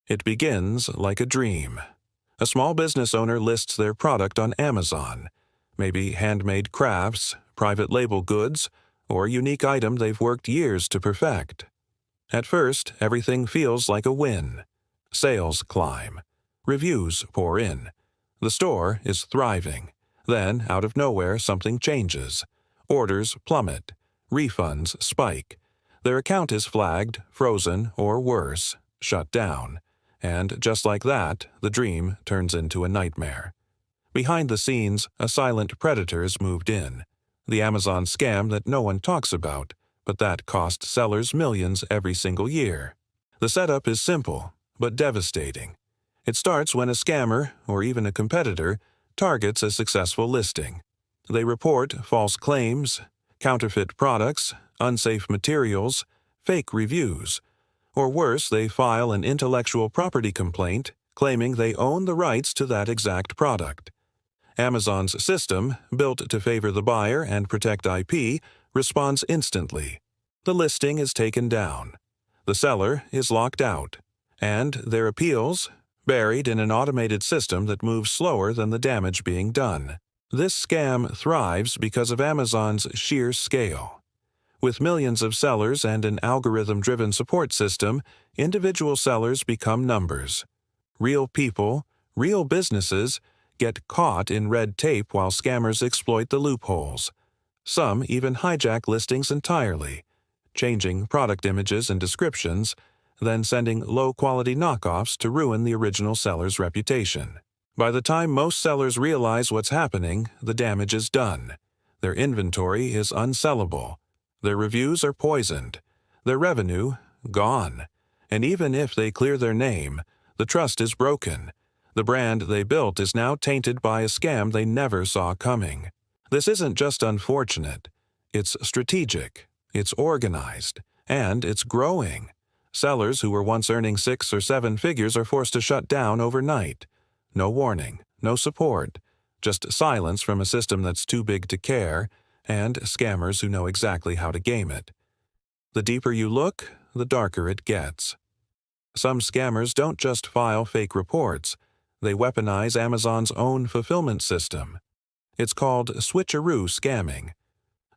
It begins like a dream. A small business owner lists their product on Amazon, maybe handmade crafts, private label goods, or a unique item they've worked years to perfect. At first, everything feels like a win. Sales climb. Reviews pour in. The store is thriving. Then, out of nowhere, something changes. Orders plummet. Refunds spike. Their account is flagged, frozen, or worse, shut down. And just like that, the dream turns into a nightmare. Behind the scenes, a silent predator's moved in. The Amazon scam that no one talks about, but that costs sellers millions every single year. The setup is simple, but devastating. It starts when a scammer, or even a competitor, targets a successful listing. They report false claims, counterfeit products, unsafe materials, fake reviews. Or worse, they file an intellectual property complaint claiming they own the rights to that exact product. Amazon's system, built to favor the buyer and protect IP, responds instantly. The listing is taken down. The seller is locked out. And their appeals, buried in an automated system that moves slower than the damage being done. This scam thrives because of Amazon's sheer scale. With millions of sellers and an algorithm-driven support system, individual sellers become numbers. Real people, real businesses, get caught in red tape while scammers exploit the loopholes. Some even hijack listings entirely, changing product images and descriptions, then sending low-quality knockoffs to ruin the original seller's reputation. By the time most sellers realize what's happening, the damage is done. Their inventory is unsellable. Their reviews are poisoned. Their revenue, gone. And even if they clear their name, the trust is broken. The brand they built is now tainted by a scam they never saw coming. This isn't just unfortunate. It's strategic. It's organized. And it's growing. Sellers who were once earning 6 or 7 figures are forced to shut down overnight. No warning, no support, just silence from a system that's too big to care, and scammers who know exactly how to game it. The deeper you look, the darker it gets. Some scammers don't just file fake reports. They weaponize Amazon's own fulfillment system. It's called switcheroo scamming.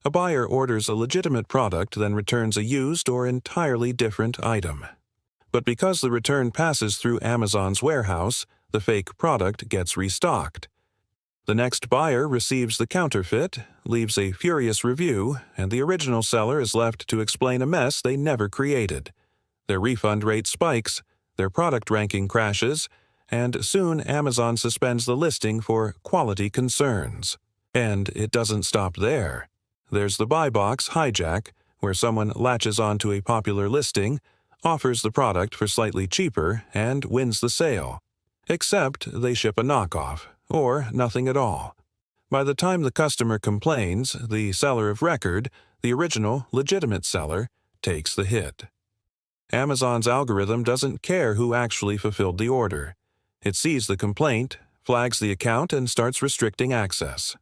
A buyer orders a legitimate product, then returns a used or entirely different item. But because the return passes through Amazon's warehouse, the fake product gets restocked. The next buyer receives the counterfeit, leaves a furious review, and the original seller is left to explain a mess they never created. Their refund rate spikes, their product ranking crashes, and soon Amazon suspends the listing for quality concerns. And it doesn't stop there. There's the buy box hijack, where someone latches onto a popular listing, offers the product for slightly cheaper, and wins the sale. Except they ship a knockoff, or nothing at all. By the time the customer complains, the seller of record, the original, legitimate seller, takes the hit. Amazon's algorithm doesn't care who actually fulfilled the order. It sees the complaint, flags the account, and starts restricting access.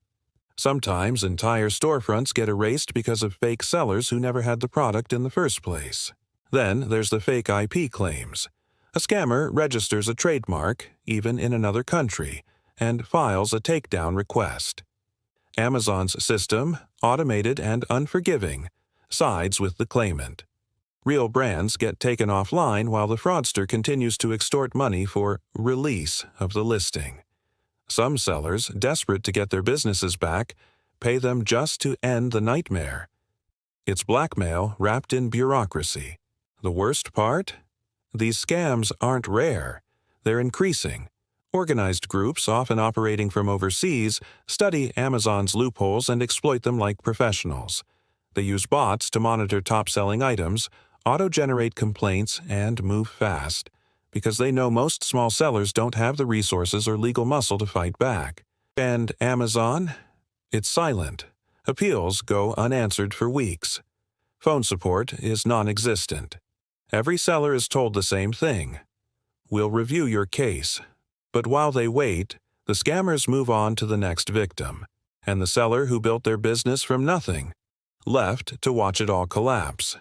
Sometimes entire storefronts get erased because of fake sellers who never had the product in the first place. Then there's the fake IP claims. A scammer registers a trademark, even in another country, and files a takedown request. Amazon's system, automated and unforgiving, sides with the claimant. Real brands get taken offline while the fraudster continues to extort money for release of the listing. Some sellers, desperate to get their businesses back, pay them just to end the nightmare. It's blackmail wrapped in bureaucracy. The worst part? These scams aren't rare. They're increasing. Organized groups, often operating from overseas, study Amazon's loopholes and exploit them like professionals. They use bots to monitor top-selling items, auto-generate complaints, and move fast, because they know most small sellers don't have the resources or legal muscle to fight back. And Amazon? It's silent. Appeals go unanswered for weeks. Phone support is non-existent. Every seller is told the same thing. We'll review your case. But while they wait, the scammers move on to the next victim, and the seller who built their business from nothing, left to watch it all collapse.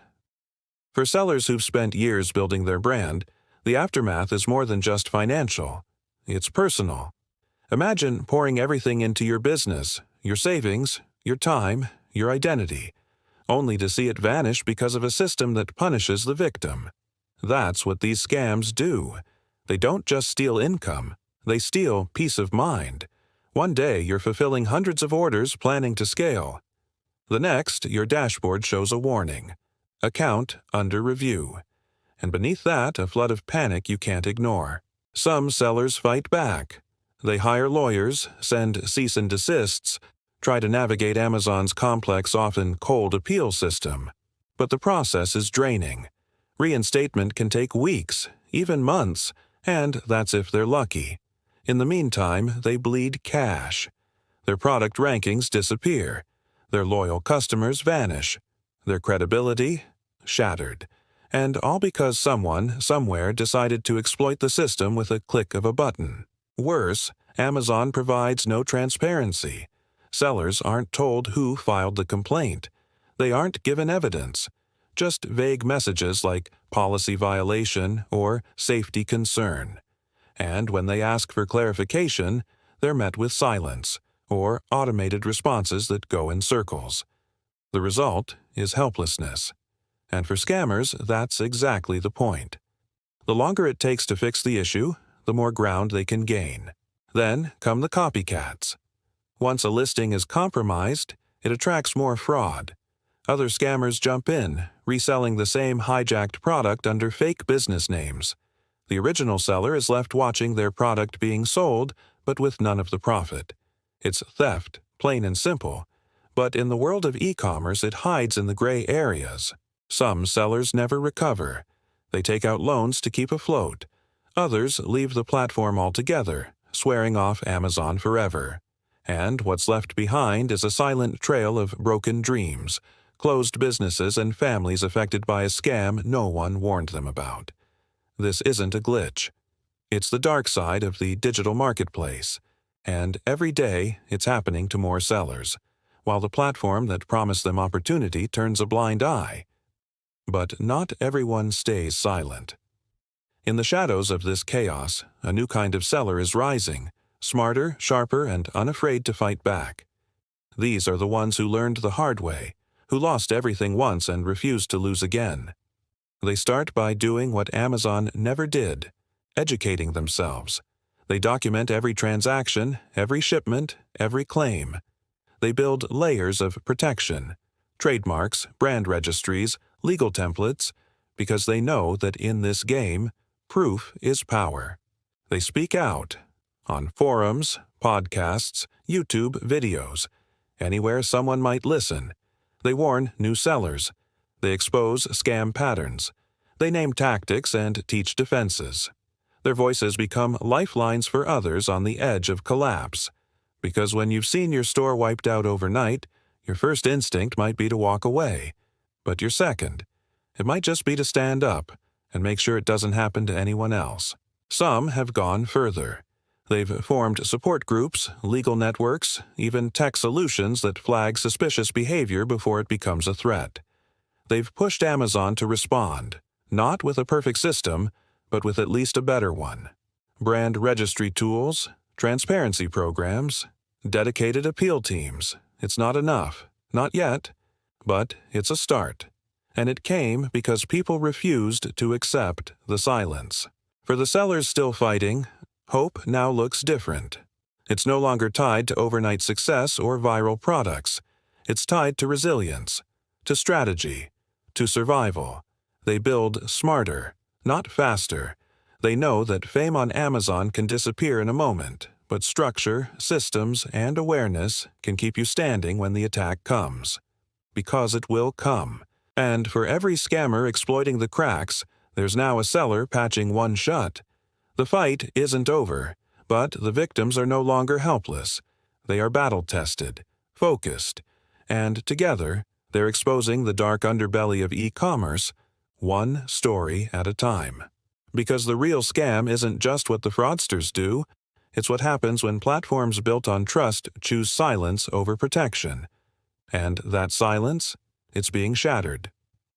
For sellers who've spent years building their brand, The aftermath is more than just financial. It's personal. Imagine pouring everything into your business, your savings, your time, your identity, only to see it vanish because of a system that punishes the victim. That's what these scams do. They don't just steal income, they steal peace of mind. One day you're fulfilling hundreds of orders planning to scale. The next, your dashboard shows a warning. Account under review. And beneath that, a flood of panic you can't ignore. Some sellers fight back. They hire lawyers, send cease and desists, try to navigate Amazon's complex, often cold appeal system. But the process is draining. Reinstatement can take weeks, even months, and that's if they're lucky. In the meantime, they bleed cash. Their product rankings disappear. Their loyal customers vanish. Their credibility shattered. And all because someone, somewhere, decided to exploit the system with a click of a button. Worse, Amazon provides no transparency. Sellers aren't told who filed the complaint. They aren't given evidence. Just vague messages like policy violation or safety concern. And when they ask for clarification, they're met with silence or automated responses that go in circles. The result is helplessness. And for scammers, that's exactly the point. The longer it takes to fix the issue, the more ground they can gain. Then come the copycats. Once a listing is compromised, it attracts more fraud. Other scammers jump in, reselling the same hijacked product under fake business names. The original seller is left watching their product being sold, but with none of the profit. It's theft, plain and simple. But in the world of e-commerce, it hides in the gray areas. Some sellers never recover. They take out loans to keep afloat. Others leave the platform altogether, swearing off Amazon forever. And what's left behind is a silent trail of broken dreams, closed businesses, and families affected by a scam no one warned them about. This isn't a glitch. It's the dark side of the digital marketplace. And every day, it's happening to more sellers, while the platform that promised them opportunity turns a blind eye. But not everyone stays silent. In the shadows of this chaos, a new kind of seller is rising, smarter, sharper, and unafraid to fight back. These are the ones who learned the hard way, who lost everything once and refused to lose again. They start by doing what Amazon never did, educating themselves. They document every transaction, every shipment, every claim. They build layers of protection, trademarks, brand registries, legal templates, because they know that in this game, proof is power. They speak out on forums, podcasts, YouTube videos, anywhere someone might listen. They warn new sellers. They expose scam patterns. They name tactics and teach defenses. Their voices become lifelines for others on the edge of collapse. Because when you've seen your store wiped out overnight, your first instinct might be to walk away. But your second, it might just be to stand up and make sure it doesn't happen to anyone else. Some have gone further. They've formed support groups, legal networks, even tech solutions that flag suspicious behavior before it becomes a threat. They've pushed Amazon to respond, not with a perfect system, but with at least a better one. Brand registry tools, transparency programs, dedicated appeal teams. It's not enough. Not yet. But it's a start. And it came because people refused to accept the silence. For the sellers still fighting, hope now looks different. It's no longer tied to overnight success or viral products. It's tied to resilience, to strategy, to survival. They build smarter, not faster. They know that fame on Amazon can disappear in a moment, but structure, systems, and awareness can keep you standing when the attack comes. Because it will come. And for every scammer exploiting the cracks, there's now a seller patching one shut. The fight isn't over, but the victims are no longer helpless. They are battle-tested, focused, and together, they're exposing the dark underbelly of e-commerce, one story at a time. Because the real scam isn't just what the fraudsters do, it's what happens when platforms built on trust choose silence over protection. And that silence, it's being shattered.